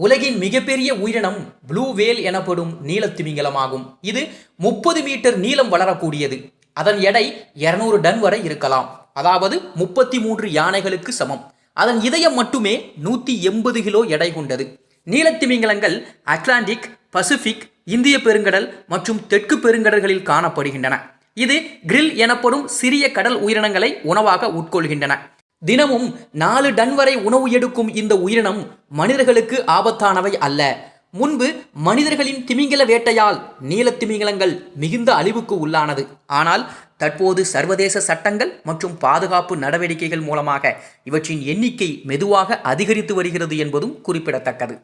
உலகின் மிகப்பெரிய உயிரினம் ப்ளூ வேல் எனப்படும் நீலத்திமிங்கலமாகும். இது 30 மீட்டர் நீளம் வளரக்கூடியது. அதன் எடை 200 டன் வரை இருக்கலாம். அதாவது 33 யானைகளுக்கு சமம். அதன் இதயம் மட்டுமே 180 கிலோ எடை கொண்டது. நீலத்திமிங்கலங்கள் அட்லாண்டிக், பசிபிக், இந்திய பெருங்கடல் மற்றும் தெற்கு பெருங்கடல்களில் காணப்படுகின்றன. இது கிரில் எனப்படும் சிறிய கடல் உயிரினங்களை உணவாக உட்கொள்கின்றன. தினமும் 4 டன் வரை உணவு எடுக்கும் இந்த உயிரினம் மனிதர்களுக்கு ஆபத்தானவை அல்ல. முன்பு மனிதர்களின் திமிங்கல வேட்டையால் நீலத்திமிங்கலங்கள் மிகுந்த அழிவுக்கு உள்ளானது. ஆனால் தற்போது சர்வதேச சட்டங்கள் மற்றும் பாதுகாப்பு நடவடிக்கைகள் மூலமாக இவற்றின் எண்ணிக்கை மெதுவாக அதிகரித்து வருகிறது என்பதும் குறிப்பிடத்தக்கது.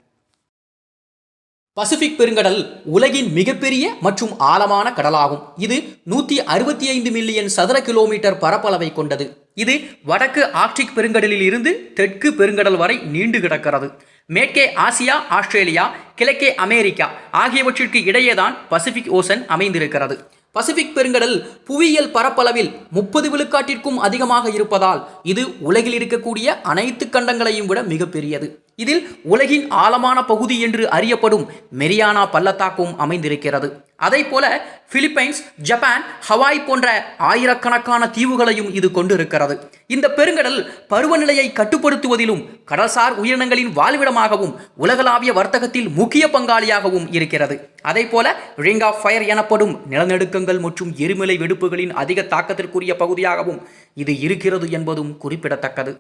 பசிபிக் பெருங்கடல் உலகின் மிகப்பெரிய மற்றும் ஆழமான கடலாகும். இது 165 மில்லியன் சதுர கிலோமீட்டர் பரப்பளவை கொண்டது. இது வடக்கு ஆர்க்டிக் பெருங்கடலில் இருந்து தெற்கு பெருங்கடல் வரை நீண்டு கிடக்கிறது. மேற்கே ஆசியா, ஆஸ்திரேலியா, கிழக்கே அமெரிக்கா ஆகியவற்றிற்கு இடையேதான் பசிபிக் ஓசன் அமைந்திருக்கிறது. பசிபிக் பெருங்கடல் புவியியல் பரப்பளவில் 30 விழுக்காட்டிற்கும் அதிகமாக இருப்பதால் இது உலகில் இருக்கக்கூடிய அனைத்து கண்டங்களையும் விட மிகப்பெரியது. இதில் உலகின் ஆழமான பகுதி என்று அறியப்படும் மெரியானா பள்ளத்தாக்கும் அமைந்திருக்கிறது. அதைப்போல பிலிப்பைன்ஸ், ஜப்பான், ஹவாய் போன்ற ஆயிரக்கணக்கான தீவுகளையும் இது கொண்டிருக்கிறது. இந்த பெருங்கடல் பருவநிலையை கட்டுப்படுத்துவதிலும் கடல்சார் உயிரினங்களின் வாழ்விடமாகவும் உலகளாவிய வர்த்தகத்தில் முக்கிய பங்காளியாகவும் இருக்கிறது. அதைப்போல ரிங் ஆஃப் ஃபயர் எனப்படும் நிலநடுக்கங்கள் மற்றும் எரிமலை வெடிப்புகளின் அதிக தாக்கத்திற்குரிய பகுதியாகவும் இது இருக்கிறது என்பதும் குறிப்பிடத்தக்கது.